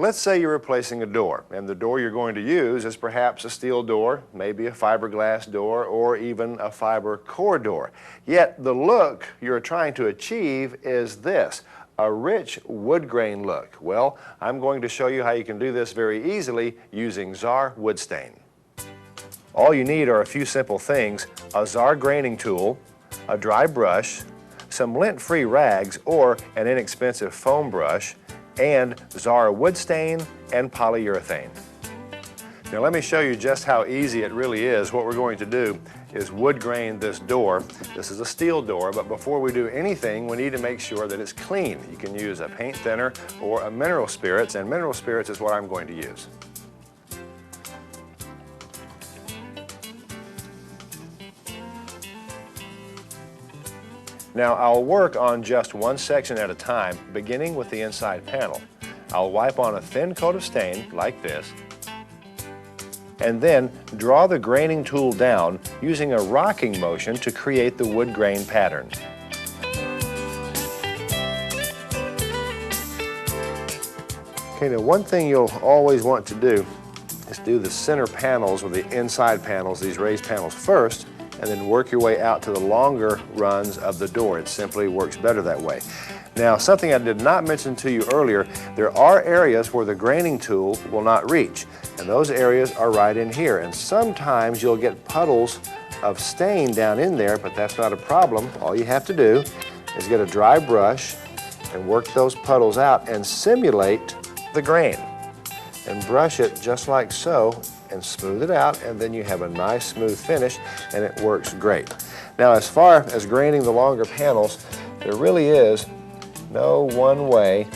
Let's say you're replacing a door, and the door you're going to use is perhaps a steel door, maybe a fiberglass door, or even a fiber core door. Yet the look you're trying to achieve is this, a rich wood grain look. Well, I'm going to show you how you can do this very easily using ZAR wood stain. All you need are a few simple things: a ZAR graining tool, a dry brush, some lint-free rags or an inexpensive foam brush, and ZAR wood stain and polyurethane. Now let me show you just how easy it really is. What we're going to do is wood grain this door. This is a steel door, but before we do anything, we need to make sure that it's clean. You can use a paint thinner or a mineral spirits, and mineral spirits is what I'm going to use. Now I'll work on just one section at a time, beginning with the inside panel. I'll wipe on a thin coat of stain, like this, and then draw the graining tool down using a rocking motion to create the wood grain pattern. Okay, now one thing you'll always want to do is do the center panels or the inside panels, these raised panels first, and then work your way out to the longer runs of the door. It simply works better that way. Now, something I did not mention to you earlier, there are areas where the graining tool will not reach, and those areas are right in here. And sometimes you'll get puddles of stain down in there, but that's not a problem. All you have to do is get a dry brush and work those puddles out and simulate the grain. And brush it just like so, and smooth it out, and then you have a nice smooth finish, and it works great. Now, as far as graining the longer panels, there really is no one way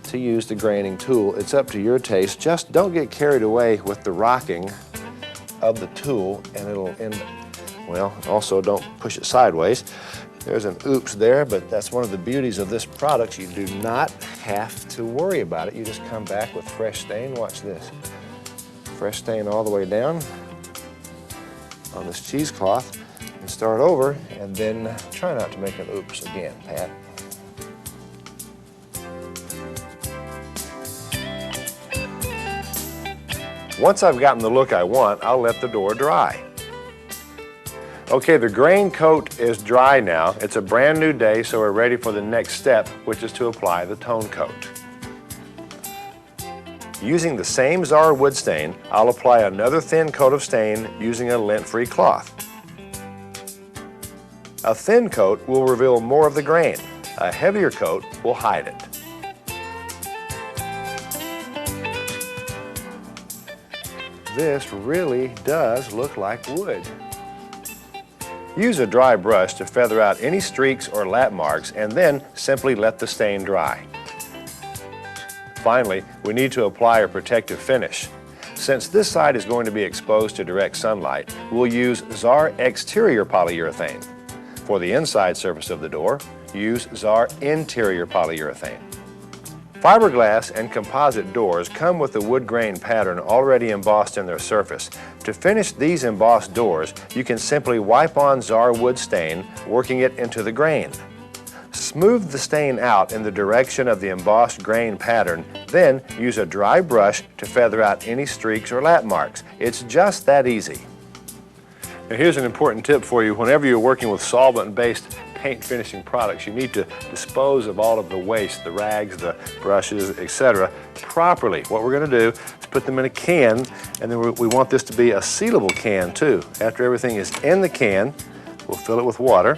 to use the graining tool. It's up to your taste. Just don't get carried away with the rocking of the tool, and it'll end, well, also don't push it sideways. There's an oops there, but that's one of the beauties of this product. You do not have to worry about it. You just come back with fresh stain. Watch this. Fresh stain all the way down on this cheesecloth, and start over, and then try not to make an oops again, Pat. Once I've gotten the look I want, I'll let the door dry. Okay, the grain coat is dry now. It's a brand new day, so we're ready for the next step, which is to apply the tone coat. Using the same ZAR wood stain, I'll apply another thin coat of stain using a lint-free cloth. A thin coat will reveal more of the grain. A heavier coat will hide it. This really does look like wood. Use a dry brush to feather out any streaks or lap marks, and then simply let the stain dry. Finally, we need to apply a protective finish. Since this side is going to be exposed to direct sunlight, we'll use ZAR exterior polyurethane. For the inside surface of the door, use ZAR interior polyurethane. Fiberglass and composite doors come with the wood grain pattern already embossed in their surface. To finish these embossed doors, you can simply wipe on ZAR wood stain, working it into the grain. Smooth the stain out in the direction of the embossed grain pattern, then use a dry brush to feather out any streaks or lap marks. It's just that easy. Now here's an important tip for you. Whenever you're working with solvent-based paint finishing products, you need to dispose of all of the waste, the rags, the brushes, etc., properly. What we're going to do is put them in a can, and then we want this to be a sealable can too. After everything is in the can, we'll fill it with water,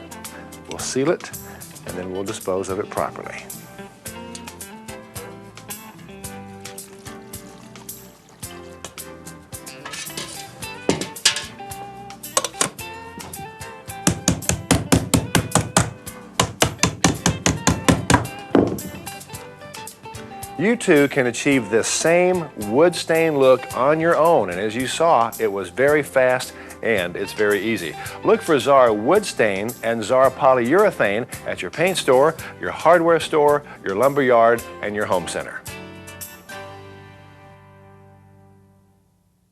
we'll seal it, and then we'll dispose of it properly. You too can achieve this same wood stain look on your own, and as you saw, it was very fast and it's very easy. Look for ZAR wood stain and ZAR polyurethane at your paint store, your hardware store, your lumber yard, and your home center.